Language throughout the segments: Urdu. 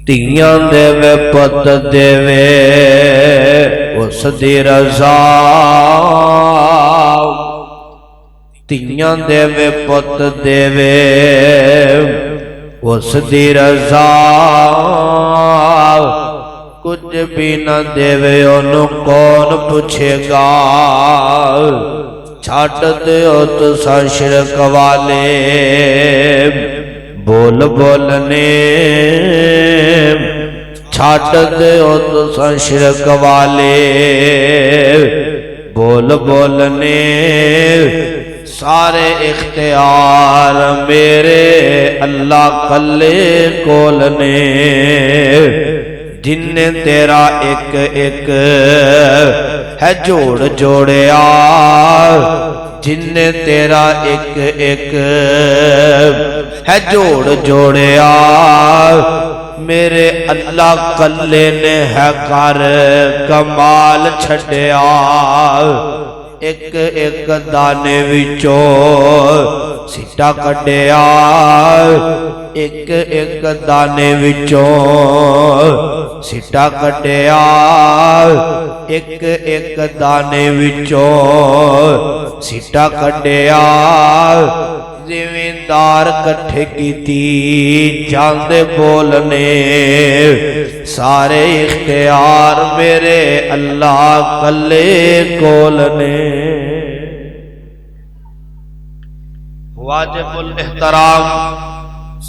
ਧੀਆਂ ਦੇਵੇ ਪੁੱਤ ਦੇਵੇ ਉਸ ਦੀ ਰਜ਼ਾ, ਧੀਆਂ ਦੇਵੇ ਪੁੱਤ ਦੇਵੇ ਉਸ ਦੀ ਰਜ਼ਾ, ਕੁਝ ਵੀ ਨਾ ਦੇਵੇ ਉਹਨੂੰ ਕੌਣ ਪੁੱਛੇਗਾ। ਛੱਡ ਦਿਓ ਤੁਸਾਂ ਸ਼ਿਰਕ ਵਾਲੇ ਬੋਲ ਬੋਲਨੇ, ਛੱਡ ਦਿਓ ਤੁਸਾਂ ਸ਼ਿਰਕ ਵਾਲੇ ਬੋਲ ਬੋਲਨੇ। ਸਾਰੇ ਇਖਤਿਆਰ ਮੇਰੇ ਅੱਲਾ ਕੱਲੇ ਕੋਲ ਨੇ, ਜਿਨਨੇ ਤੇਰਾ ਇੱਕ ਇੱਕ ਹੈ ਜੋੜ ਜੋੜਿਆ, ਜਿਨਨੇ ਤੇਰਾ ਇੱਕ ਇੱਕ ਹੈ ਜੋੜ ਜੋੜਿਆ। ਮੇਰੇ ਅੱਲਾ ਕੱਲੇ ਨੇ ਹੈ ਕਰ ਕਮਾਲ ਛੱਡਿਆ। ਇੱਕ ਇੱਕ ਦਾਣੇ ਵਿੱਚੋਂ ਸਿੱਟਾ ਕੱਢਿਆ, ਇੱਕ ਇੱਕ ਦਾਣੇ ਵਿੱਚੋਂ ਸਿੱਟਾ ਕੱਢਿਆ, ਇੱਕ ਇੱਕ ਦਾਣੇ ਵਿੱਚੋਂ ਸਿੱਟਾ ਕੱਢਿਆ। ਜ਼ਿਮੀਂਦਾਰ ਇਕੱਠੇ ਕੀਤੀ ਜਾਂਦੇ ਬੋਲਨੇ, ਸਾਰੇ ਇਖਤਿਆਰ ਮੇਰੇ ਅੱਲਾ ਕੱਲੇ ਕੋਲ ਨੇ। ਵਾਜਿਬੁਲ ਇਹਤਰਾਮ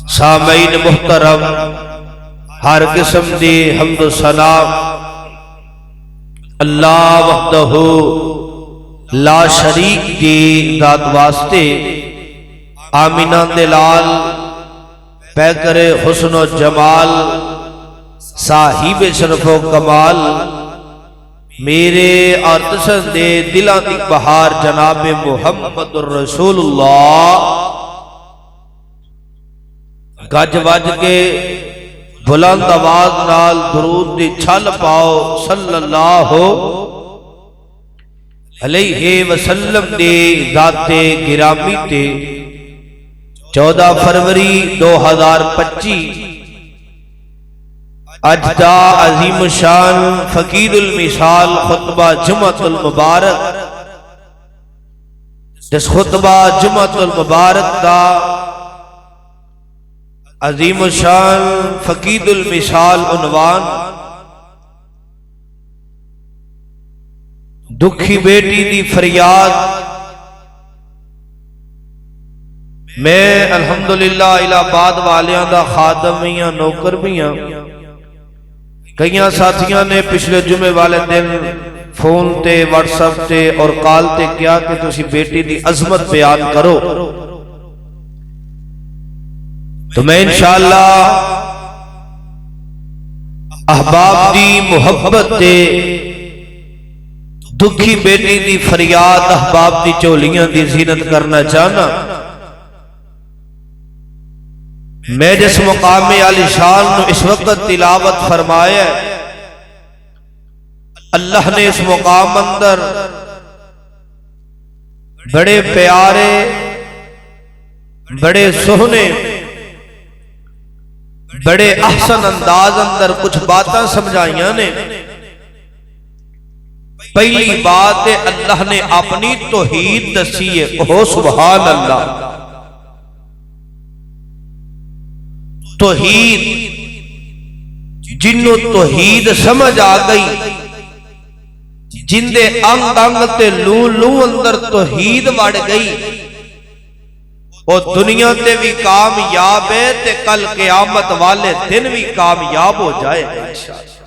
ਸਾਮঈਨ ਮੁਹਤਰਮ, ہر قسم دی حمد و ثنا اللہ وحدہ لا شریک دی ذات واسطے، آمینہ دلال پیکر حسن و جمال صاحب شرف و کمال، میرے اور تسن دے دلان دی بہار جناب محمد الرسول اللہ گج وج کے بلند آواز نال درود دی چھل پاؤ صلی اللہ علیہ وسلم دی ذات گرامی تے 14 فروری 2025 اج دا عظیم شان فقید المثال خطبہ جمعۃ المبارک، جس خطبہ جمعۃ المبارک دا عظیم شان فقید المثال عنوان دکھی بیٹی دی فریاد۔ میں الحمدللہ الہ آباد والیاں دا خادم بھی ہاں، نوکر بھی ہاں۔ کئیاں ساتھیاں نے پچھلے جمعے والے دن فون تے واٹس ایپ تے اور کال تے کیا کہ تسی بیٹی دی عظمت بیان کرو، تو میں انشاءاللہ احباب دی محبت تے دکھی بیٹی دی فریاد احباب دی چولیاں دی زینت کرنا چاہنا۔ میں جس مقام عالی شان نو اس وقت تلاوت فرمایا ہے، اللہ نے اس مقام اندر بڑے پیارے بڑے سہنے بڑے احسن انداز اندر کچھ باتاں سمجھائیاں نے۔ پہلی بات ہے اللہ نے اپنی توحید دسی ہے، اوہ سبحان اللہ۔ توحید جنوں توحید سمجھ آ گئی، جن دے انگ انگ تے لو لو اندر توحید وڑ گئی، اور دنیا تے بھی کامیاب ہے تے کل قیامت والے دن بھی کامیاب ہو جائے گا انشاءاللہ۔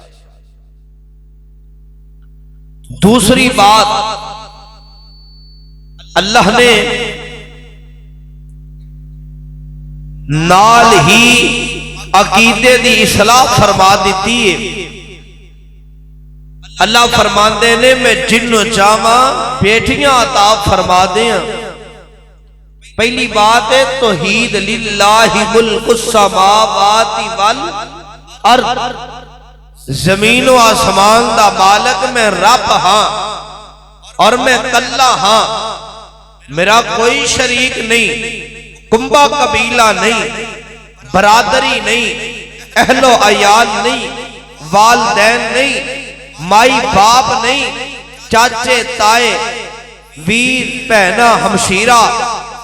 دوسری بات اللہ نے نال ہی عقیدے دی اصلاح فرما دیتی ہے۔ اللہ فرماندے نے میں جنوں چاہواں بیٹیاں عطا فرما دیاں۔ پہلی بات ہے توحید، للہ ملک السماوات والارض، زمین و آسمان دا مالک میں رب ہاں اور میں کلا ہاں، میرا کوئی شریک نہیں، کنبہ قبیلہ نہیں، برادری نہیں، اہل و عیال نہیں، والدین نہیں، مائی باپ نہیں، چاچے تائے ویر بہنا ہمشیرہ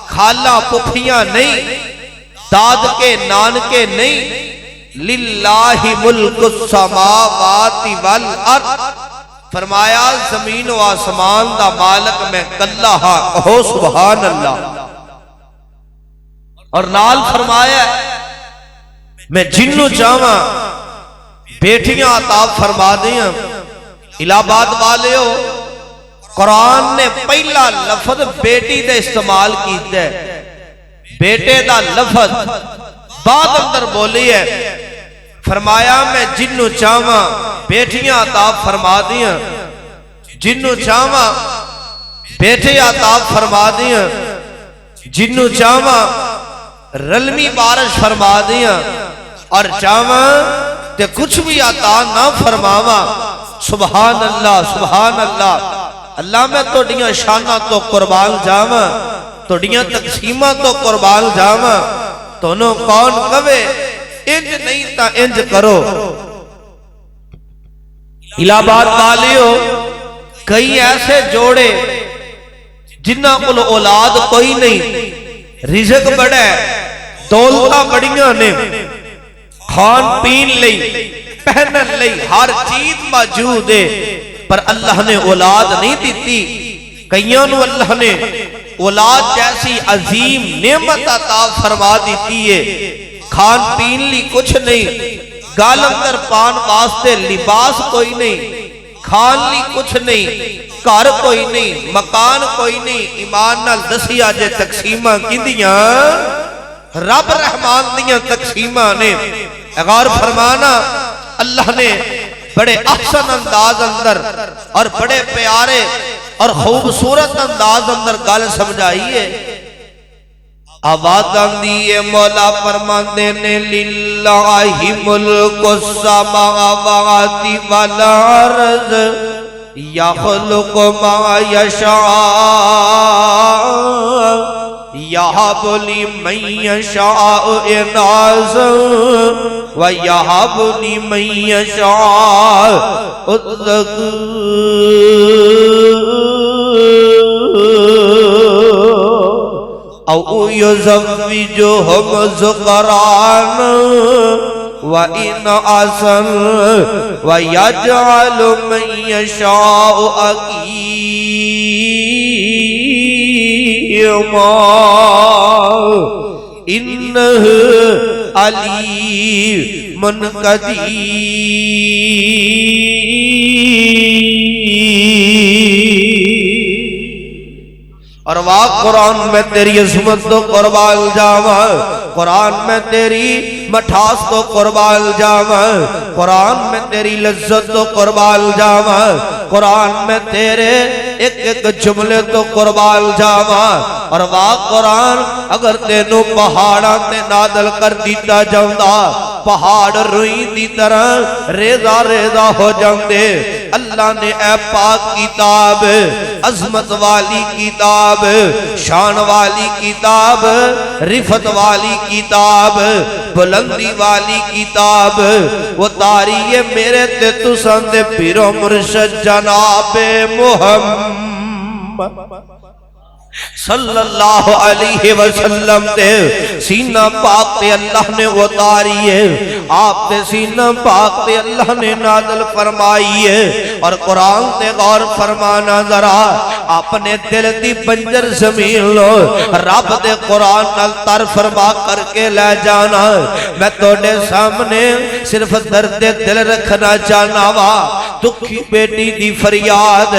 خالہ پپھیاں نہیں، داد کے نانکے نہیں، للہ ملک السماوات والارض، فرمایا زمین و آسمان دا مالک میں کلا ہاں، کہو سبحان اللہ۔ اور نال فرمایا میں جنوں چاہواں بیٹیاں عطا فرما دیاں۔ الہ آباد والیو، قرآن نے پہلا لفظ بیٹی دے استعمال کیتا ہے، بیٹے دا لفظ بعد اندر بولی ہے، فرمایا میں جنوں چاہواں بیٹیاں عطا فرما دیاں، جنوں چاہواں بیٹے عطا فرما دیاں، جنوں چاہواں رلمی بارش فرما دیاں، اور چاہواں تے کچھ بھی عطا نہ فرماواں۔ سبحان اللہ سبحان اللہ۔ اللہ میں توڑیاں شانہ تو قربان جاواں، توڑیاں تقسیمہ تو قربان جاواں، تونوں کون کہے انج نہیں تا انج کرو۔ الہ آباد والیو، کئی ایسے جوڑے جنہ کو اولاد کوئی نہیں، رزق بڑا ہے، دولتہ بڑیاں نے، کھان پین لئی پہنن لئی ہر چیز موجود ہے، پر اللہ نے اولاد نہیں دیتی۔ کئیوں نو اللہ نے اولاد جیسی عظیم نعمت عطا فرما دیتی ہے، کھان پین لی کچھ نہیں، گال اندر پان واسطے لباس کوئی نہیں، کھان لی کچھ نہیں، گھر کوئی نہیں، مکان کوئی نہیں۔ ایمان نال دسیا جے تقسیمہ کیندیاں رب رحمان دیاں تقسیمہ نے۔ غور فرمانا، اللہ نے بڑے احسن انداز اندر اور بڑے پیارے اور خوبصورت انداز اندر گل سمجھائی ہے۔ آواز آندی مولا فرماندے نے للہ ملک السماوات والارض یخلق ما یشاء یہب لمن یشاء اناثا ویہب لمن یشاء الذکور او یزوجہم ذکرانا وَإِنْ أَحْسَنَ وَيَجْعَلُ مَن يَشَاءُ عَقِيمًا إِنَّهُ عَلِيمٌ قدیر۔ اور واہ قرآن میں تیری عظمت تو قربان جاواں، قرآن میں تیری مٹھاس تو قربان جاواں، قرآن میں تیری لذت تو قربان جاواں، قرآن میں تیرے ایک ایک جملے تو قربان جاواں۔ اور واہ قرآن اگر تینوں پہاڑاں تے نادل کر دیتا جاؤندا، پہاڑ روئی دی طرح ریزہ ریزہ ہو جاندے۔ اللہ نے اے پاک کتاب، عظمت والی کتاب، شان والی کتاب، رفت والی کتاب، بلندی والی کتاب اتاری ہے میرے تے تساں دے پیر و مرشد جناب محمد صلی اللہ علیہ وسلم دے سینہ پاک تے اللہ نے اتاری ہے، آپ تے سینہ پاک تے اللہ نے نازل فرمائی ہے۔ اور قرآن تے غور فرمانا ذرا، اپنے دل دی بنجر زمین لو رب دے قرآن نال تر فرما کر کے لے جانا۔ میں توڑے سامنے صرف درد دل رکھنا چاہنا وا، دکھی بیٹی دی فریاد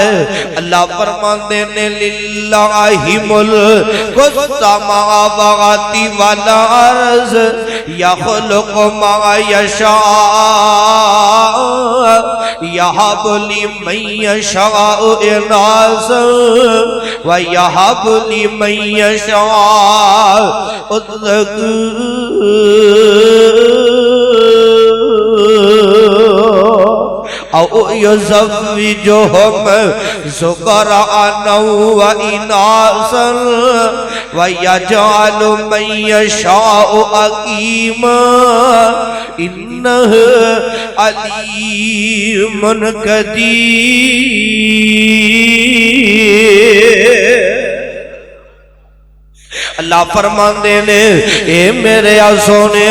اللہ فرماندے نے للہ ملک السماوات والارض یخلق ما یشاء یہب لمن یشاء اناثا ویہب لمن یشاء الذکور او یزوجہم ذکرانا و اناسا ویجعل من یشاء عقیما انہ علیم قدیر۔ اللہ فرماندے نے اے میرے سونے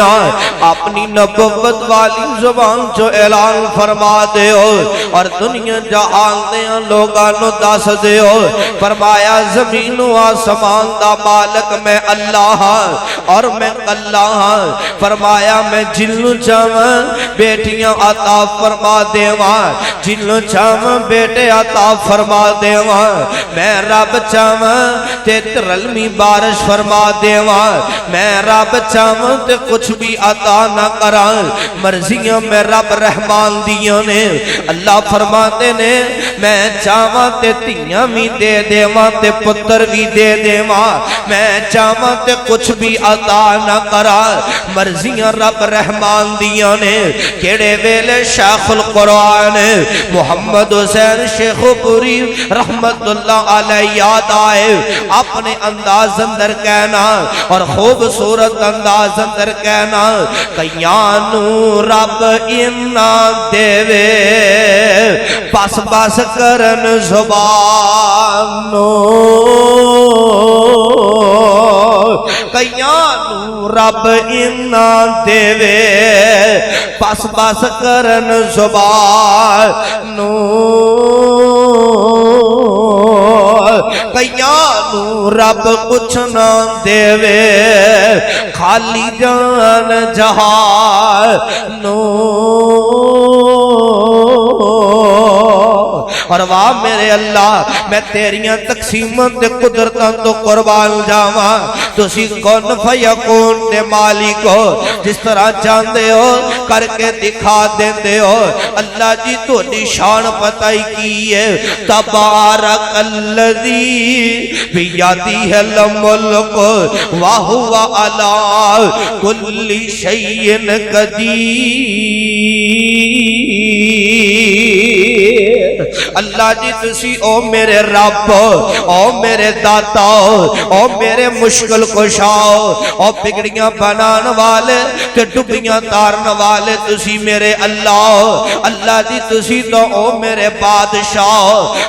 اپنی نبوت والی زبان جو اعلان فرما دے ہو اور دنیا جہان دے لوگاں نو دس دے ہو، فرمایا زمین و آسمان دا مالک میں اللہ ہاں اور میں اللہ ہاں۔ فرمایا میں جنوں چاہواں بیٹیاں عطا فرما دیواں، جنوں چاہواں بیٹے عطا فرما دیواں، میں رب چاہواں تے رلمی بارش فرما دیواں، میں رب چاہواں تے کچھ بھی عطا نہ کراں، مرضیاں میں رب رحمان دیاں نے۔ اللہ فرماتے نے میں چاہواں تے تیاں بھی دے دیواں تے پتر بھی دے دیواں، میں چاہواں تے کچھ بھی عطا نہ کراں، مرضیاں رب رحمان دیاں نے۔ کیڑے ویلے شیخ القرآن محمد حسین شیخ پوری رحمت اللہ علیہ یاد آئے، اپنے انداز اندر کہنا اور خوبصورت انداز اندر کہنا، کیانو رب اینا دے وے پاس پاس کرن زبانو، کیانو رب اینا دے وے پاس پاس کرن زبانو، کیانو رب کچھ نہ دے وے خالی جان جہانو۔ اور واہ میرے اللہ میں تیریاں تقسیماں تے قدرتاں تو قربان جاواں، تسی کون فیکون دے مالک ہو، جس طرح چاہندے ہو کر کے دکھا دیندے ہو۔ اللہ جی تہاڈی شان پتہ ہی کی ہے، تبارک الذی بیدیہ الملک وہو علی کل شیء قدیر۔ اللہ جی تسی او میرے رب، او میرے داتا، او میرے مشکل کشا، او بگڑیاں بنان والے تے ڈبیاں تارن والے تسی میرے اللہ۔ اللہ جی تسی تو او میرے بادشاہ،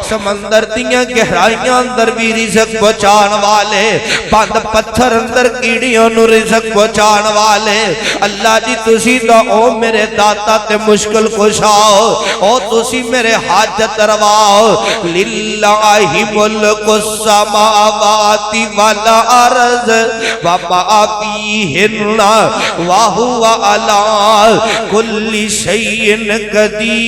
سمندر دیاں گہرائیاں اندر بھی رزق پہنچان والے، بند پتھر اندر کیڑیاں نو رزق پہنچان والے۔ اللہ جی تسی تو او میرے داتا تے مشکل کشا، او تسی میرے حاجت رواؤ۔ للہ ملک السماوات والارض وما فیہن وہو علی کل شیء قدیر۔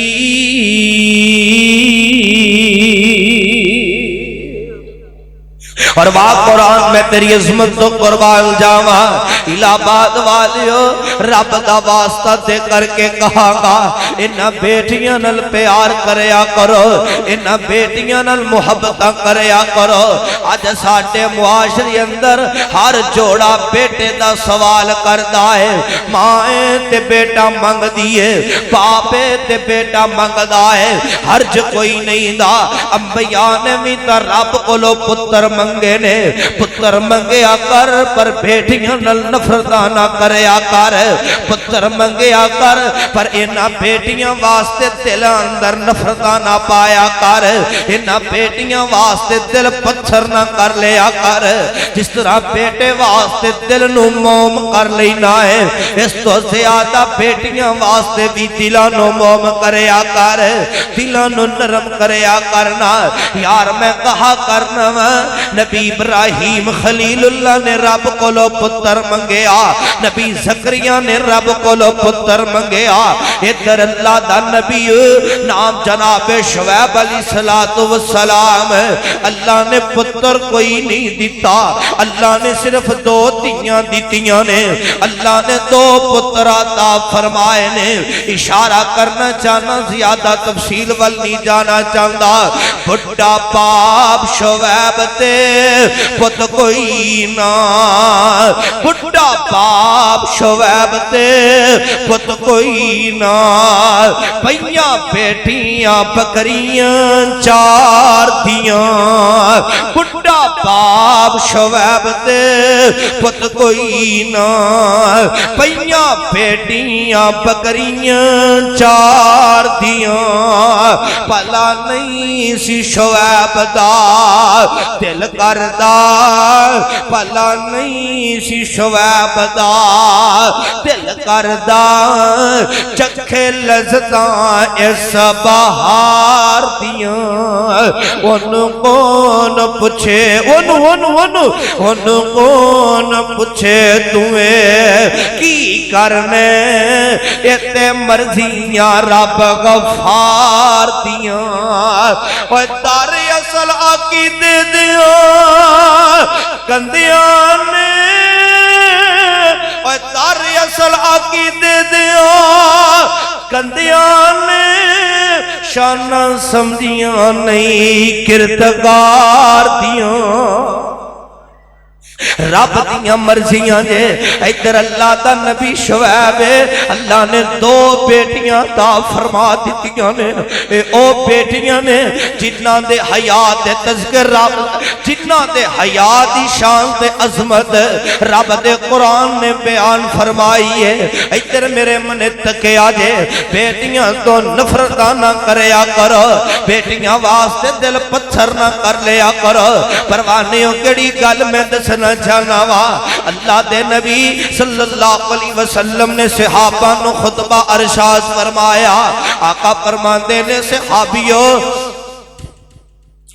اور واہ قرآن میں تیری عظمت تو قربان جاواں، الہ آباد والیو رب دا واسطہ دے کر کے کہاں گا انہاں بیٹیاں نال پیار کریا کرو، انہاں بیٹیاں نال محبت کریا کرو۔ اج ساڈے معاشرے اندر ہر جوڑا بیٹے دا سوال کردا ہے، ماں تے بیٹا منگ دیے، باپے تے بیٹا منگدا ہے، ہرج کوئی نہیں دا۔ انبیاء نے بھی تا رب کولو پتر منگے نے، پتر منگیا کر پر بیٹیاں نال نفرت نہ کریا کر، پتر منگیا کر پر انہاں بیٹیاں واسطے دل اندر نفرت نہ پایا کر، انہاں بیٹیاں واسطے دل پتھر نہ کر لیا کر۔ جس طرح بیٹے واسطے دل نو موم کر لینا ہے، اس تو زیادہ بیٹیاں واسطے بھی دلاں نو موم کریا کر، دلاں نو نرم کریا کرنا۔ یار میں کہا کرنا نبی ابراہیم خلیل اللہ نے رب کولو پتر منگیا، نبی زکریا نے رب کولو پتر منگیا، ادھر اللہ دا نبی نام جناب شعیب علیہ السلام، اللہ نے پتر کوئی نہیں دیتا، اللہ نے صرف دو دھیاں دیتیاں نے، اللہ نے دو پتر عطا فرمائے نے۔ اشارہ کرنا چاہنا زیادہ تفصیل وال نہیں جانا چاہتا، بڑھا باپ شعیب تے پت کوئی نہ بڑھا باپ شعیب تے پت کوئی نہ پہیاں بیٹیاں بکریاں چار دیاں بڑھا باپ شعیب تے پت کوئی نہ پہیاں بیٹیاں بکریاں چار دیاں پلا نہیں سی شعیب دا دل کردا پلا نہیں سی شعیب دا دل کردا چکھے لذتاں اس بہار دیاں ان کون پوچھے ان کون پوچھے تمہیں کی کرنے اتے مرضیاں رب غفار دیاں اور دار اصل عقیدے دیاں کندیاں نے اور دار اصل عقیدے دیاں کندیاں نے شانہ سمجھیاں نہیں کردگار دیاں رب دیاں مرضیاں جے ادھر اللہ دا نبی شعیب اللہ نے دو بیٹیاں عطا فرما دتیاں نے او بیٹیاں نے جنہاں دے حیات دے تذکر رب جنہاں دے حیات دی شان تے عظمت رب دے قرآن نے بیان فرمائی ہے ادھر میرے من تکیا جے بیٹیاں تو نفرت نہ کریا کرو بیٹیاں واسطے دل پتھر نہ کر لیا کرو پروانیوں کیڑی گل میں دسنا جانوا اللہ دے نبی صلی اللہ علیہ وسلم نے صحابہ نو خطبہ ارشاد فرمایا آقا فرماندے نے صحابیوں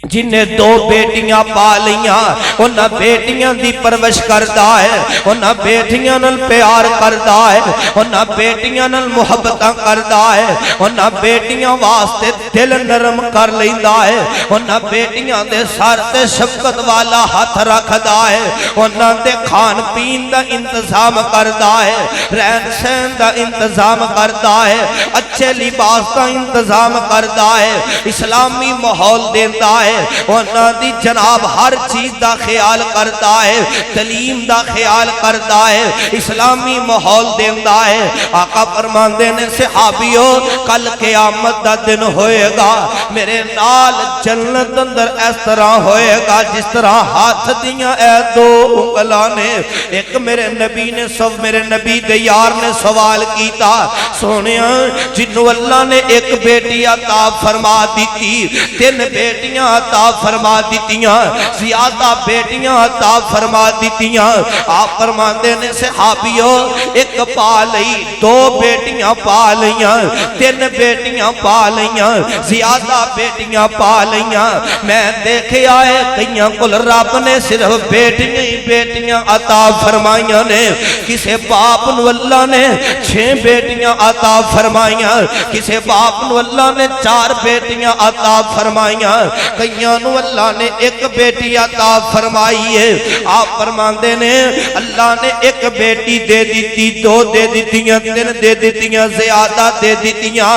جنہیں دو بیٹیاں پا لیاں انہاں بیٹیاں دی پرورش کردا ہے انہاں بیٹیاں نال پیار کردا ہے انہاں بیٹیاں نال محبتاں کردا ہے انہاں بیٹیاں واسطے دل نرم کر لیندا ہے انہاں بیٹیاں دے سر تے شفقت والا ہاتھ رکھدا ہے انہاں دے کھان پین دا انتظام کردا ہے رہن سہن دا انتظام کردا ہے اچھے لباس دا انتظام کردا ہے اسلامی ماحول دیندا ہے انہاں دی جناب ہر چیز دا خیال کرتا ہے تعلیم دا خیال کرتا ہے اسلامی ماحول دیندا ہے آقا فرماندے نے صحابیوں کل قیامت دا دن ہوئے گا میرے نال جنت اندر اس طرح ہوئے گا جس طرح ہاتھ دیاں اے دو انگلاں نے ایک میرے نبی نے سب میرے نبی دے یار نے سوال کیتا سونیا جنہوں اللہ نے ایک بیٹی عطا فرما دیتی تین بیٹیاں عطا فرما دیتیاں زیادہ بیٹیاں عطا فرما دیتیاں آپ فرماندے نے صحابیوں ایک پا لئی دو بیٹیاں پا لئیاں تین بیٹیاں پا لئیاں زیادہ بیٹیاں پا لئیاں میں دیکھے آئے کئیاں کل رب نے صرف بیٹیاں ہی بیٹیاں عطا فرمائیاں نے کسے باپ نو اللہ نے 6 بیٹیاں عطا فرمائیاں کسے باپ نو اللہ نے 4 بیٹیاں عطا فرمائیاں کئیاں نو اللہ نے ایک بیٹی عطا فرمائی ہے آپ فرماندے نے اللہ نے ایک بیٹی دے دیتی 2 دے دیتیاں 3 دے دیتیاں زیادہ دے دیتیاں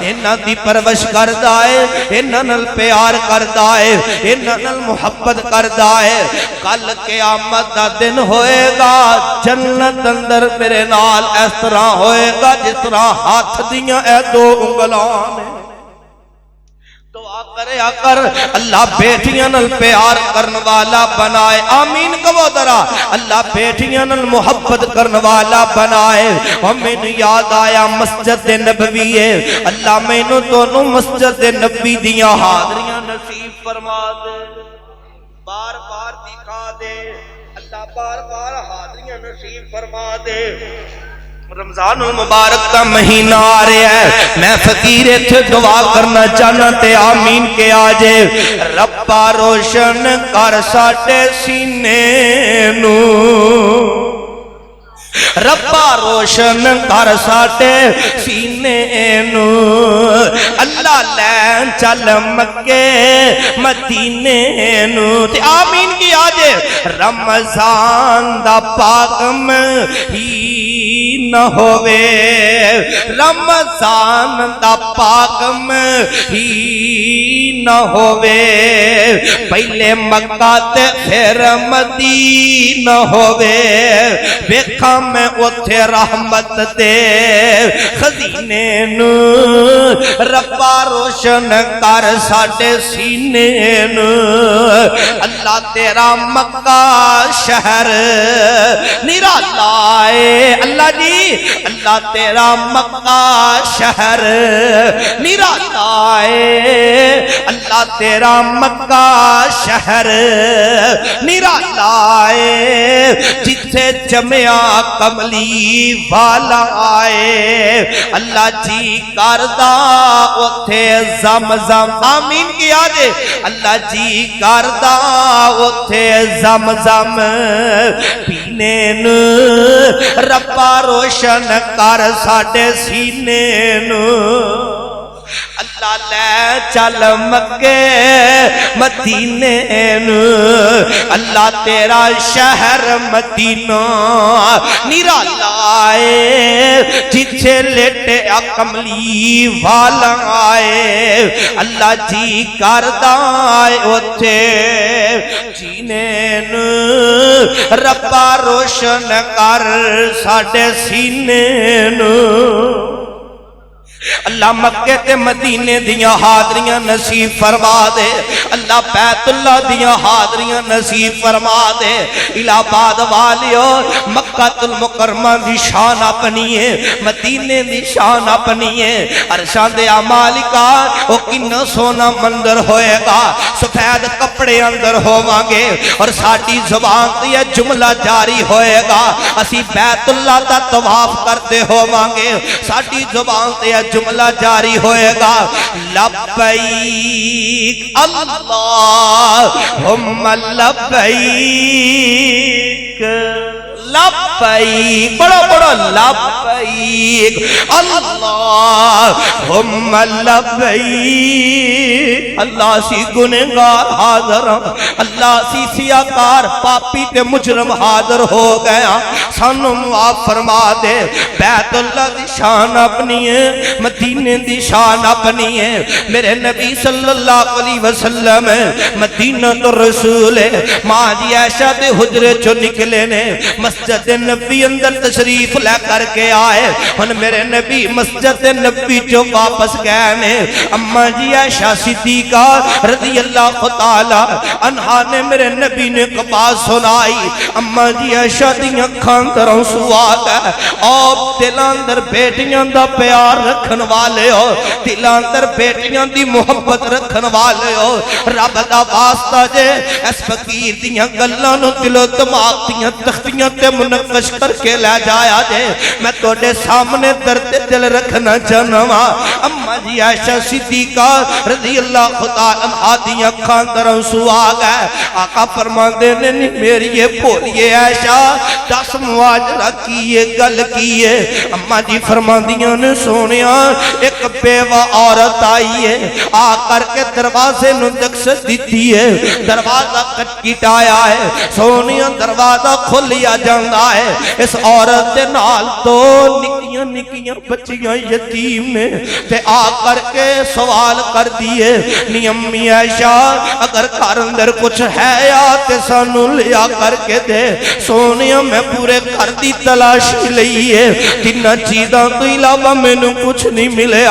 انہاں دی پرورش کردا ہے انہاں نال پیار کردا ہے انہاں نال محبت کردا ہے کل قیامت دا دن ہوئے گا جنت اندر میرے نال اس طرح ہوئے گا جس طرح ہاتھ دیاں اے 2 انگلاں نے دعا کرے کر اللہ بیٹیاں نال پیار کرن والا بنائے آمین کہو ذرا اللہ بیٹیاں نال محبت کرن والا بنائے ہمیں یاد آیا مسجد نبوی ہے اللہ مینوں دونوں مسجد نبی دیاں حاضریاں نصیب فرما دے بار بار دکھا دے اللہ بار بار حاضریاں نصیب فرما دے رمضان المبارک کا مہینہ آ رہا ہے میں فقیر تھے دعا کرنا چاہنا تے آمین کے آجے ربا روشن کر ساٹے سینے نو ربا روشن کر ساٹے سینے نو اللہ اللہ لین چل مکے مدینے نو تے آمین کی آجے رمضان دا پاکم ہی نہ ہووے رمضان دا پاکم ہی نہ ہووے پہلے مکہ تے پھر مدینہ ہووے ویکھا میں اتھے رحمت دے خزینے نو ربا روشن کر ساڈے سینے نو اللہ تیرا مکہ شہر نرالا ہے اللہ جی اللہ تیرا مکہ شہر نرالا ہے اللہ تیرا مکہ شہر نرالا ہے جتھے جمعہ کملی والا آئے اللہ جی کردہ اتھے زمزم آمین کیا جے اللہ جی کردہ اتھے زمزم پینے نو ربا روشن کر ساڈے سینے نو اللہ لے چل مکے مدینے نو اللہ تیرا شہر مدینہ نرالا ہے جتھے لیٹے کملی والا آئے اللہ جی کردہ آئے اتھے جینے نو ربا روشن کر ساڈے سینے نو اللہ مکے تے مدینے دیاں حاضریاں نصیب فرما دے اللہ بیت اللہ دیاں حاضریاں نصیب فرما دے الہ آباد والیو مکہ المکرمہ دی شان اپنی ہے مدینے دی شان اپنی ہے عرشاں دے مالکا او کنا سونا مندر ہوئے گا سفید کپڑے اندر ہوواں گے اور ساڈی زبان تے یہ جملہ جاری ہوئے گا اسی بیت اللہ دا طواف کرتے ہوواں گے ساڈی زبان تے یہ جملہ جاری ہوئے گا لبیک اللہم لبیک لبیک بڑا بڑا لبیک اللہم لبیک اللہ سی گنہگار حاضر اللہ سی سیاکار پاپی تے مجرم حاضر ہو گیا سانو معاف فرما دے بیت اللہ دی شان اپنی ہے مدینے دی شان اپنی ہے میرے نبی صلی اللہ علیہ وسلم مدینہ تو رسول ہے ماں جی عائشہ دے حجرے چو نکلے نے مسجد نبی اندر تشریف لے کر کے آئے اور میرے نبی مسجد نبی جو واپس گئے نے اماں جی عائشہ صدیقہ رضی اللہ تعالی عنہا نے میرے نبی نے بات سنائی اماں جی عائشہ دیاں کھان دروں سواد ہے آپ دلان در بیٹیاں دا پیار رکھن والے ہو دلان در بیٹیاں دی محبت رکھن والے ہو رب دا واسطہ جے اس فقیر دیاں گلاں نو دل و دماغ دیاں تختیاں تے منقش کر کے لے جایا جے میں توڑے سامنے درد دل رکھنا چاہنا اماں جی عائشہ صدیقہ رضی اللہ خدا عنہ دیاں کھان دروں سواد ہے آقا فرمان دینے میری یہ بولیے عائشہ دس مواجرہ کیے گل کیے اماں جی فرمان دیاں نے سونیاں ایک بیوہ عورت آئی ہے آ کر کے دروازے نو دکست دیتی ہے دروازہ کٹ کٹایا ہے سونیاں دروازہ کھلیا جاندہ ہے اس عورت دے نال تو نکیاں نکیاں بچیاں یتیم نے تے آ کر کے سوال کر دیئے نی امی عائشہ اگر گھر اندر کچھ ہے یا تے سانو لیا کر کے دے سونیاں میں پورے گھر دی تلاشی لئیے تینہ چیزاں تو علاوہ میں نے کچھ نہیں ملے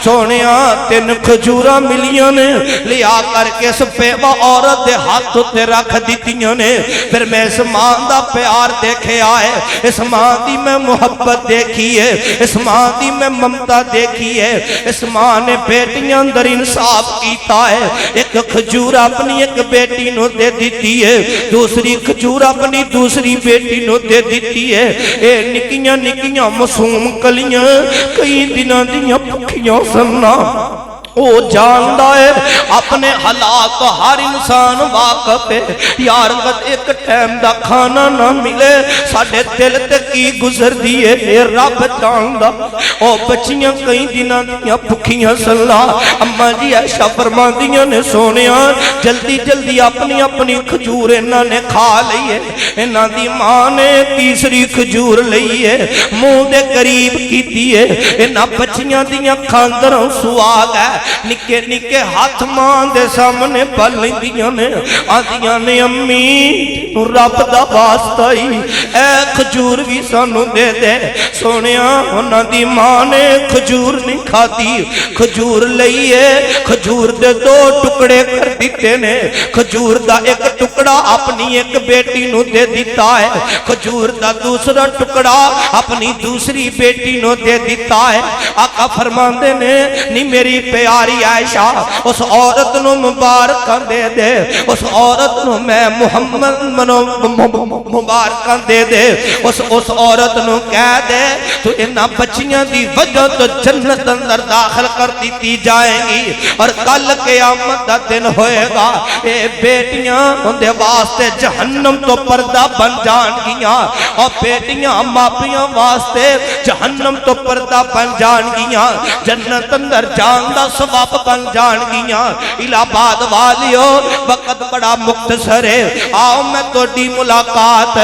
سونیاں تین کھجورہ ملیاں نے لیا کر کے اس بیوہ عورت دے ہاتھ تے رکھ دیتیاں نے پھر میں اس ماں دا پیار دیکھے آئے اس ماں دی میں محبت دیکھی ہے اس ماں دی میں ممتا دیکھی ہے اس ماں نے بیٹیاں اندر انصاف کیتا ہے ایک کھجورہ اپنی ایک بیٹی نو دے دیتی ہے دوسری کھجورہ اپنی دوسری بیٹی نو دے دیتی ہے اے نکیاں نکیاں معصوم کلیاں کئی دنوں دیاں پکھیاں سننا او جاندا ہے اپنے حالات ہر انسان واقف ہے یار قد ایک ٹائم دا کھانا نہ ملے ساڈے دل تے کی گزر دیے رب جاندا او بچیاں کئی دناں دیاں بھکھیاں سلا اما جی عائشہ فرماندیاں نے سونیا جلدی جلدی اپنی اپنی کھجور انہاں نے کھا لئی ہے انہاں دی ماں نے تیسری کھجور لئی ہے منہ دے قریب کیتی ہے انہاں بچیاں دیاں کھاندروں سواگ ہے نکے نکے ہاتھ ماں دے سامنے پل لیندیاں نے آدیاں نے امی رب دا واسطہ ہی اے کھجور بھی سانو دے دے سونیا انہاں دی ماں نے کھجور نہیں کھاتی کھجور لئیے کھجور دے دو ٹکڑے کر دیتے نے کھجور دا ایک ٹکڑا اپنی ایک بیٹی نو دے دیتا ہے کھجور دا دوسرا ٹکڑا اپنی دوسری بیٹی نو دے دیتا ہے آقا فرماندے نے نہیں میری پیاری عائشہ اس عورت نو مبارکاں دے دے اس عورت نو میں محمد منو مبارکاں دے دے اس عورت نو کہہ دے تو انہاں بچیاں دی وجہ تو جنت اندر داخل کر دیتی جائیں گی اور کل قیامت دا دن ہوئے گا اے بیٹیاں اندے واسطے جہنم تو پردہ بن جان گیاں اور بیٹیاں ماپیاں واسطے جہنم تو پردہ بن جان گیاں جنت اندر جان دا سبب بن جان گیاں الہباد والیو وقت بڑا مختصر ہے آؤ میں توڑی ملاقات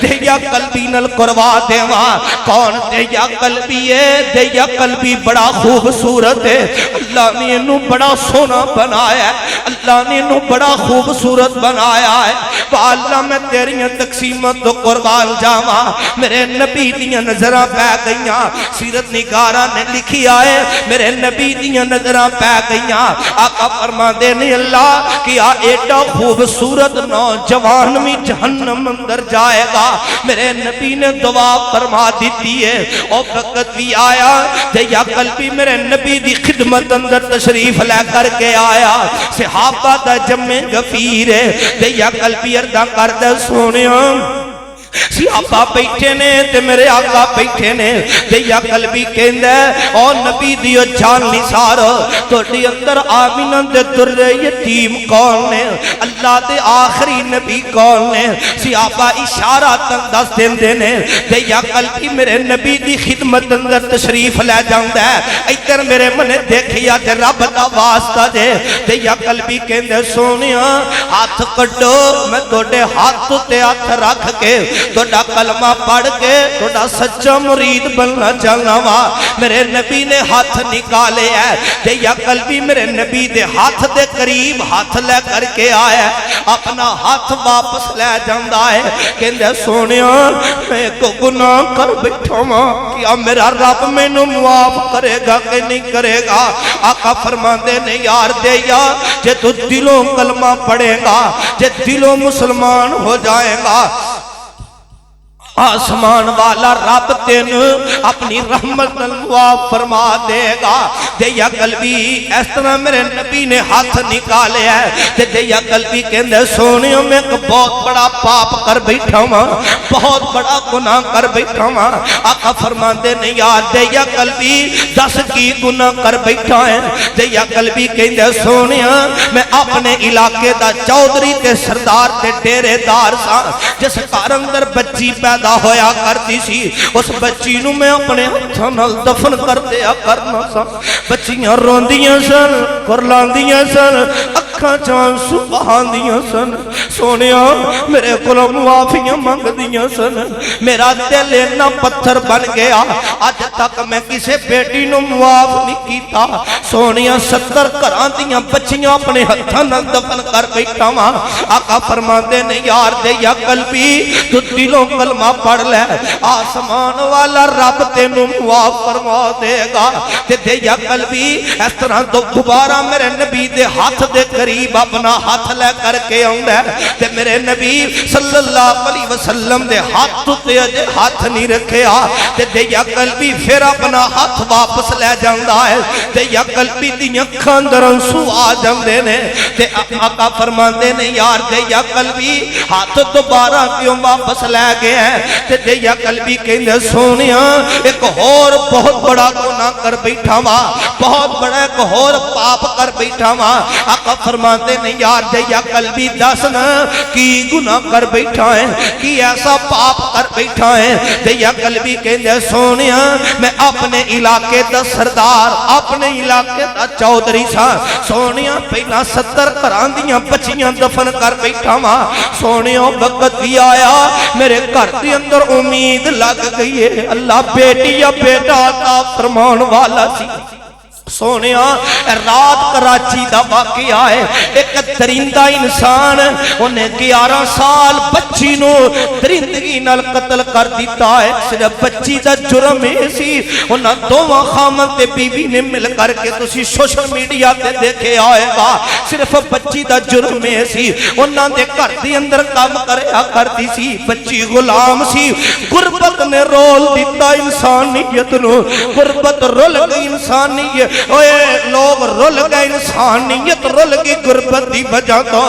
دیا قلبی نل کروا دیواں کون دیا قلبی ہے دیا قلبی بڑا خوبصورت ہے اللہ نے انہوں بڑا سونا بنایا ہے اللہ نے انہوں بڑا خوبصورت بنایا ہے اللہ میں تیریاں تقسیمت تو قربان جاواں میرے نبی دیاں نظرہ پہ گئیاں سیرت نگارہ نے لکھی آئے میرے نبی دیاں نظرہ پہ گئیاں آقا فرما دینے اللہ کیا ایڈا خوبصورت نوجوان میں جہنم اندر جائے گا میرے نبی نے دعا فرما دیتی ہے اور وقت بھی آیا دیا قلبی میرے نبی دی خدمت اندر تشریف لے کر کے آیا صحابہ دا جمع غفیر ہے دیا قلبی اردہ کر دے سونیاں صحابہ بیٹھے نے تے میرے آقا بیٹھے نے دیا قلبی کہندہ اور نبی دیو جان نثار تو دی اندر آمینہ دے در یتیم کون نے اللہ دے آخری نبی کون نے صحابہ اشارہ تک دس دن دینے دیا قلبی میرے نبی دی خدمت اندر تشریف لے جاندہ ہے ایتر میرے منہ دیکھیا تے رب دا واسطہ دے دیا قلبی کہندہ سونیا ہاتھ کٹو میں توڑے ہاتھ تے ہاتھ رکھ کے توڑا کلمہ پڑھ کے توڑا سچا مرید بننا چاہنا وا میرے نبی نے ہاتھ نکالے ہے دیا قلبی میرے نبی دے ہاتھ دے قریب ہاتھ لے کر کے آیا اپنا ہاتھ واپس لے جاندہ ہے کہندے سونیا میں کو گناہ کر بیٹھا ماں کیا میرا رب میں نو معاف کرے گا کہ نہیں کرے گا آقا فرماندے نے یار دیا جے تو دلوں کلمہ پڑھے گا جے دلوں مسلمان ہو جائے گا آسمان والا رب تین اپنی رحمت معاف فرما دے گا دیا قلبی اس طرح میرے نبی نے ہاتھ نکالے ہے دیا قلبی کہندے سونیوں میں ایک بہت بڑا پاپ کر بیٹھا ہوں بہت بڑا گناہ کر بیٹھا ہوں آقا فرماندے نے یاد دیا قلبی 10 کی گناہ کر بیٹھا ہے دیا قلبی کہندے سونیاں میں اپنے علاقے دا چودھری تے سردار تے ڈیرے دار سا جس کارندر بچی پیدا ہویا کرتی سی اس بچی نو میں اپنے ہاتھاں نال دفن کر دیا کرنا سا بچیاں روندیاں سن کرلاندیاں سن اکھاں چان سبحاندیاں سن سونیا میرے کولوں معافیاں منگ دیاں سن میرا دل اتنا پتھر بن گیا اج تک میں کسے بیٹی نو معاف نہیں کیتا سونیا 70 گھراں دیاں بچیاں اپنے ہاتھاں نال دفن کر بیٹھا وا آقا فرماندے نے یار دیا قلبی تو دلوں کلمہ پڑھ لے آسمان والا رب تینوں معاف فرما دے گا تے دیا قلبی اس طرح تو دوبارہ میرے نبی دے ہاتھ دے قریب اپنا ہاتھ لے کر کے آندا ہے تے میرے نبی صلی اللہ علیہ وسلم دے ہاتھ تے اجے ہاتھ نہیں رکھیا تے دیا قلبی پھر اپنا ہاتھ واپس لے جاندا ہے تے یا قلبی دی اکھاں اندر آنسو آ جاندے نے تے آقا فرماندے نے یار دیا قلبی ہاتھ دوبارہ کیوں واپس لے گئے ہیں تے دیا قلبی کہندے سونیا ایک اور بہت بڑا گناہ کر بیٹھا وا بہت بڑا ایک اور پاپ کر بیٹھا وا آقا فرماندے نے یار دیا قلبی دسنا کی گناہ کر بیٹھا ہے کی ایسا پاپ کر بیٹھا ہے دیا قلبی کہندے سونیا میں اپنے علاقے دا سردار اپنے علاقے دا چودھری سا سونیا پہلا 70 گھراں دیاں بچیاں دفن کر بیٹھا وا سونیا وقت بھی آیا میرے گھر دے اندر امید لگ گئی ہے اللہ بیٹی یا بیٹا عطا فرمان والا سی سونیا رات کراچی دا واقعہ ہے ایک درندہ انسان انہیں 11 سال بچی نو درندگی نال قتل کر دیتا ہے صرف بچی دا جرم ہے سی انہاں دوواں خامن تے بیوی نے مل کر کے تسی سوشل میڈیا تے دیکھے آئے گا صرف بچی دا جرم ہے سی انہاں دے گھر دے اندر کام کریا کرتی سی بچی غلام سی غربت نے رول دیتا انسانیت نو غربت رول گئی انسانیت اوے لوگ رول گئے انسانیت رول گئی غربت دی وجہ تو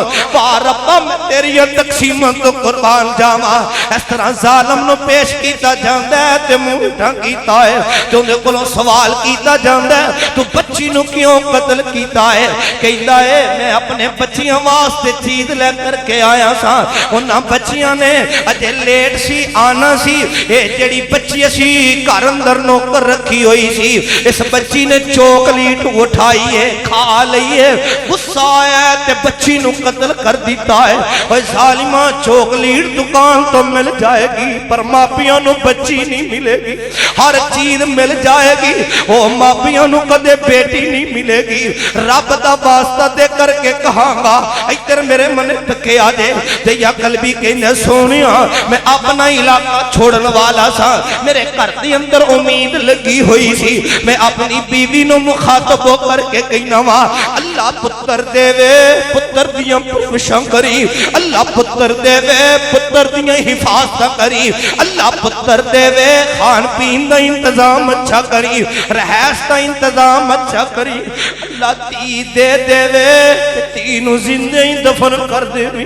ربا میں تیری تقسیمت تو قربان جاواں اس طرح ظالم نو پیش کیتا جاندا ہے تے منہ میٹھا کیتا ہے تے اون دے کولوں سوال کیتا جاندا ہے تو بچی نو کیوں قتل کیتا ہے کہندا ہے میں اپنے بچیاں واسطے چیز لے کر کے آیا سا انہاں بچیاں نے اجے لیٹ سی آنا سی اے جڑی بچی اسی گھر اندر نوکر رکھی ہوئی سی اس بچی نے چوکلیٹ اٹھائی ہے کھا لئی ہے غصہ آیا ہے تے بچی نو قتل کر دیتا ہے اوے ظالمہ چوکلیٹ دکان تو مل جائے گی پر ماپیاں نو بچی نہیں ملے گی ہر چیز مل جائے گی او ماپیاں نو کدے بیٹی نہیں ملے گی رب دا واسطہ دے کر کے کہاں گا ادھر میرے من تکے آ دے دیا قلبی کہنے سونیا میں اپنا علاقہ چھوڑن والا سا میرے گھر دے اندر امید لگی ہوئی سی میں اپنی بیوی نو مخاطب ہو کر کے کہنا وا اللہ پتر دے وے پتر دیاں پرورشاں کری اللہ پتر دے وے پتر دیاں حفاظتاں کری اللہ پتر دے وے کھان پین دا انتظام اچھا کری رہائش دا انتظام اچھا کری اللہ تی دے دے وے تی نو زندہ ہی دفن کر دے وی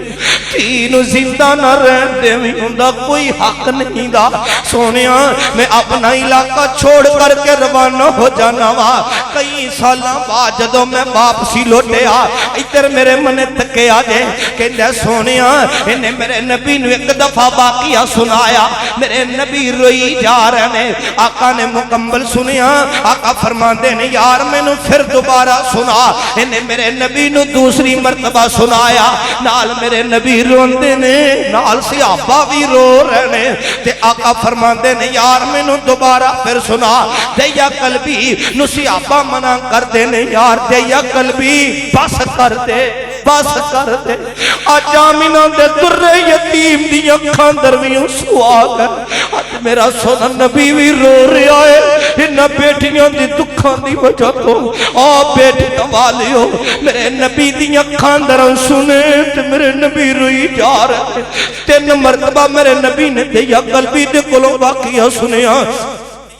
تی نو زندہ نہ رہن دے وی ہوندا کوئی حق نہیں دا سونیا میں اپنا علاقہ چھوڑ کر کے روانہ ہو جانا وا کئی سالاں بعد جدوں میں واپسی لوٹیا ادھر میرے من تکے آ جے کہندا سونیا انہیں میرے نبی نو ایک دفعہ واقعہ سنایا میرے نبی روئی جا رہے نے آقا نے مکمل سنیا آقا فرماندے نے یار مینوں پھر دوبارہ سنا انہیں میرے نبی نو دوسری مرتبہ سنایا نال میرے نبی روندے نے نال صحابہ بھی رو رہے نے تے آقا فرماندے نے یار مینوں دوبارہ پھر سنا دیا قلبی نو صحابہ منع کر دے نے یار دیا قلبی بس کر دے بس کر دے آج آمینہ دے در یتیم دی اکھاں درویوں سوا کر آج میرا سونا نبی بھی رو رہا ہے انہا بیٹیاں دی دکھاں دی وجہ تو بیٹیاں والیو میرے نبی دی اکھاں درن سنے تے میرے نبی روئی جا رہے 3 مرتبہ میرے نبی نے دیا قلبی دے کلوں واقعہ سنیا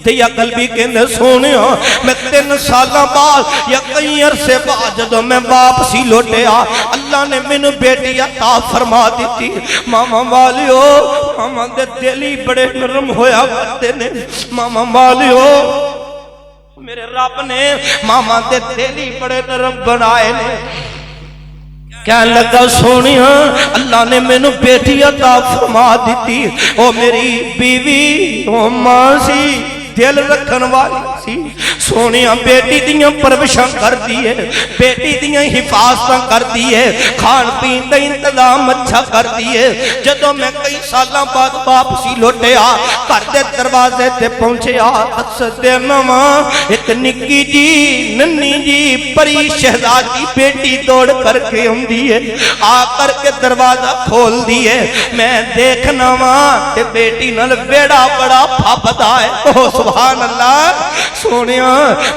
دیا قلبی کہنے سونیا میں 3 سالاں بعد یا کئی عرصے بعد جدوں میں واپسی لوٹیا اللہ نے مینوں بیٹی عطا فرما دیتی ماما والیو ماما دے دلی بڑے نرم ہویا کرتے نے ماما والیو میرے رب نے ماما دے دلی بڑے نرم بنائے نے کیا لگا سونیا اللہ نے مینوں بیٹی عطا فرما دیتی او میری بیوی او ماں سی دل رکھن والی سی سونیا بیٹی دیاں پرورشاں کر دیئے بیٹی دیاں حفاظتاں کر دیئے کھان پین دا انتظام اچھا کر دیئے جدوں میں کئی سالاں بعد واپسی لوٹیا گھر دے دروازے تے پہنچیا اکثر ماں ایک نکی جی ننی جی پری شہزادی بیٹی دوڑ کر کے ہوندی ہے آ کر کے دروازہ کھول دیئے میں دیکھنا ماں تے بیٹی نال بیڑا بڑا پھاپدا ہے سبحان اللہ سونیا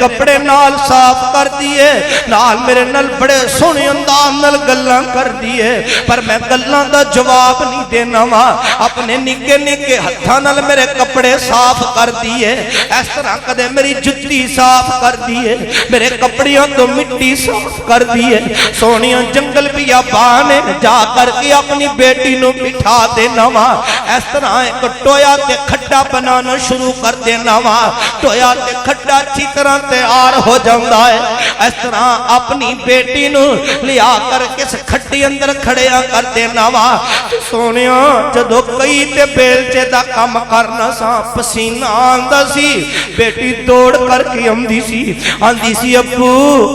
کپڑے نال صاف کر دیے، نال میرے نال بڑے سونے انداز نال گلاں کر دیے، پر میں گلاں دا جواب نہیں دینا وا، اپنے نکے نکے ہتھاں نال میرے کپڑے صاف کر دیے، اس طرح کدے میری جُتی صاف کر دیے، میرے کپڑیاں تو مٹی صاف کر دیے، سونیاں جنگل بیابان جا کر کے اپنی بیٹی نو بٹھا دینا وا، اس طرح ایک ٹویا تے کھڈا بنانا شروع کر دینا وا، ٹویا تے کھڈا اچھی طرح تیار ہو جاتا ہے، اس طرح اپنی بیٹی نو لیا کر کے اس کھڈی اندر کھڑیا کر دینا وا، سونیاں جدو کئی تے بیلچے دا کام کرنا سا پسینہ آندا سی، بیٹی دوڑ کر کے آندی سی ابو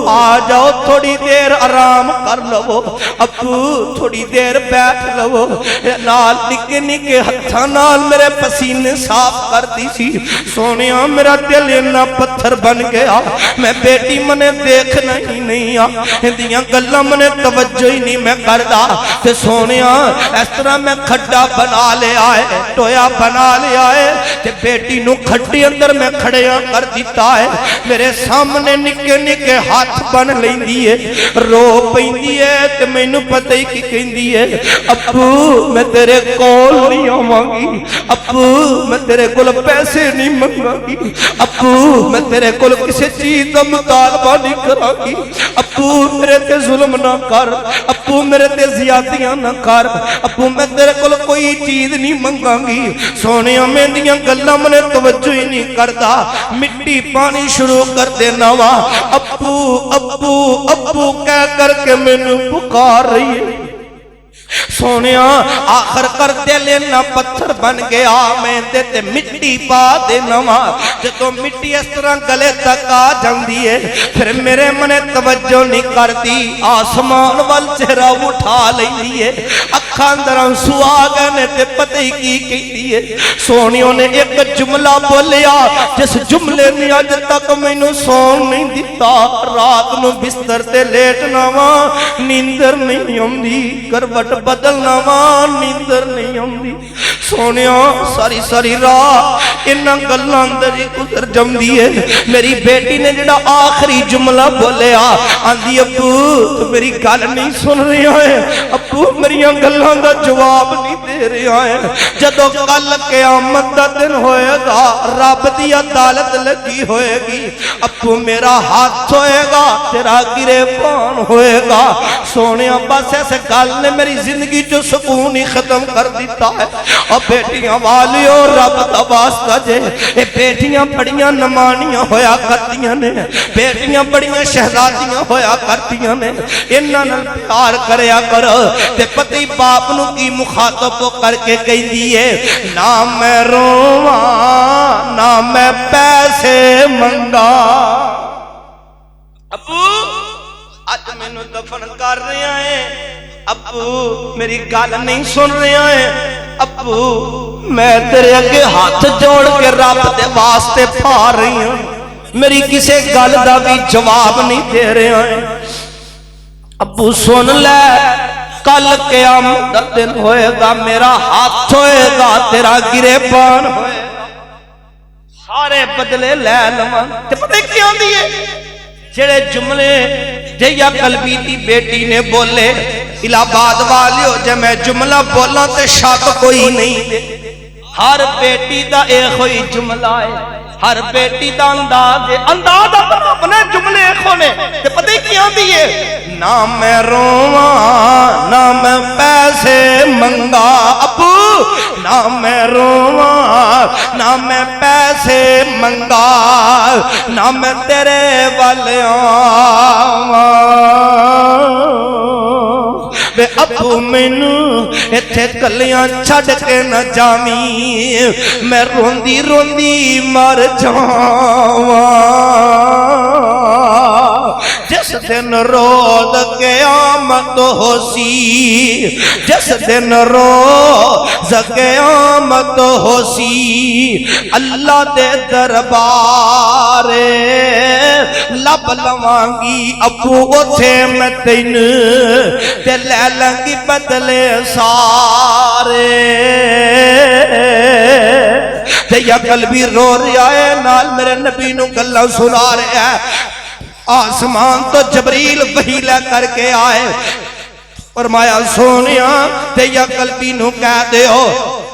آ جاؤ تھوڑی دیر آرام کر لو، ابو تھوڑی دیر بیٹھ لو، نال نکے نکے ہتھاں نال میرے پسینے صاف کر دی سی، سونیاں میرا دل اتنا پتھر بن گیا، میں بیٹی منے دیکھنا ہی نہیں آ، ہندیاں گلاں منے توجہ ہی نہیں میں کردا، تے سونیاں اس طرح میں کھڈا بنا لیا ہے، ٹویا بنا لیا ہے، تے بیٹی نو کھڈی اندر میں کھڑیا کر دیتا ہے، میرے سامنے نکے نکے ہاتھ بن لیندی ہے، رو پیندی ہے تے مینوں پتہ ہی کی کہندی ہے، ابو میں تیرے کول نہیں آواں گی، ابو میں تیرے کول پیسے نہیں منگاں گی، ابو میں تیرے کول کسی چیز دا مطالبہ نہیں کراں گی، ابو میرے تے ظلم نہ کر، ابو میرے تے زیادتیاں نہ کر، ابو میں تیرے کول کوئی چیز نہیں منگاں گی، سونیاں میندیاں گلاں منے توجہ ہی نہیں کردا، مٹی پانی شروع کر دینا وا، ابو ابو ابو کہہ کر کے مینوں پکار رہی ہے، سونیاں آخر کر دل اتنا پتھر بن گیا، میں تے مٹی پا دینا وا، جدوں مٹی اس طرح گلے تک آ جاندی ہے، پھر میرے منے توجہ نہیں کرتی، آسمان وال چہرہ اٹھا لیندی ہے، اکھاں اندر آنسو آ گئے نے تے پتہ ہی کی کہندی ہے، سونیوں نے ایک جملہ بولیا جس جملے نے اج تک مینوں سون نہیں دتا، رات نو بستر تے لیٹنا وا نیندر نہیں آندی، کروٹ بدلنا وا نیندر نہیں آندی، سونیاں ساری ساری رات انہاں گلاں اندر ہی گزر جاندی ہے، میری بیٹی نے جڑا آخری جملہ بولیا آندی ابو تو میری گل نہیں سن رہا ہے، ابو میری گلاں دا جواب نہیں دے رہا ہے، جدوں کل قیامت دا دن ہوئے گا رب دی عدالت لگی ہوئے گی، ابو میرا ہاتھ ہوئے گا تیرا گریبان ہوئے گا، سونیاں بس ایسے گل نے میری زندگی جو سکون ہی ختم کر دیتا ہے، اور بیٹیاں والیو رب دا واسطہ جے، اے بیٹیاں بڑیاں نمانیاں ہویا کرتیاں نے، بیٹیاں بڑیاں شہزادیاں ہویا کرتیاں نے، انہاں نال پیار کریا کر، تے پتہ باپ نو کی مخاطب کر کے کہندی ہے نہ میں رواں نہ میں پیسے منگا، ابو اج مینوں دفن کر رہے ہیں، ابو میری گل نہیں سن رہا ہے، ابو میں تیرے اگے ہاتھ جوڑ کے رب دے واسطے پا رہی ہوں، میری کسے گل دا بھی جواب نہیں دے رہے ہیں، ابو سن لے کل قیامت دا دن ہوئے گا، میرا ہاتھ ہوئے گا تیرا گریبان ہوئے گا، سارے بدلے لے لواں، تے پتہ کیا ہوندی ہے جڑے جملے جیا قلبی دی بیٹی نے بولے، الہ آباد والیو جے میں جملہ بولا تے شک کوئی نہیں دے، ہر بیٹی دا ایک ہوئی جملہ ہے، ہر بیٹی دا انداز ہے، انداز اپنے جملے ایک ہونے، تے پتہ ہی کیا دیئے نہ میں رواں نہ میں پیسے منگا، ابو نہ میں رواں نہ میں پیسے منگا، نہ میں تیرے والے آواں، بے ابو مینوں ایتھے کلیاں چھڈ کے نہ جاویں، میں روندی روندی مر جاواں، جس دن روز قیامت ہوسی، جس دن روز قیامت ہوسی، اللہ دے دربار لب لواں گی ابو اوتھے میں تین تے لے لنگی بدلے سارے، تے یا قلبی رو رہا ہے نال میرے نبی نو گلاں سنا رہا ہے آسمان تو جبریل وحی لے کر کے آئے فرمایا سونیا تے یا قلبی نو کہہ دے ہو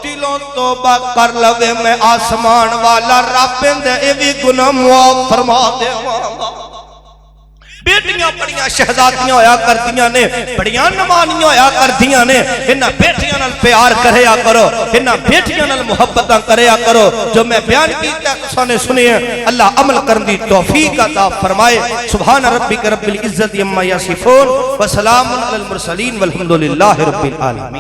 دلوں توبہ کر لوے میں آسمان والا رب دے اے وی گناہ معاف فرما دے بیٹیاں بڑیاں شہزادیاں ہویا کردیاں نے بڑیاں نمانیاں ہویا کردیاں نے انہاں بیٹیاں نال پیار کریا کرو انہاں بیٹیاں نال محبتاں کریا کرو جو میں بیان کیتا تساں نے سنی ہے اللہ عمل کرن دی توفیق عطا فرمائے سبحان ربک رب العزت عما یصفون وسلام علی المرسلین والحمد للہ رب العالمین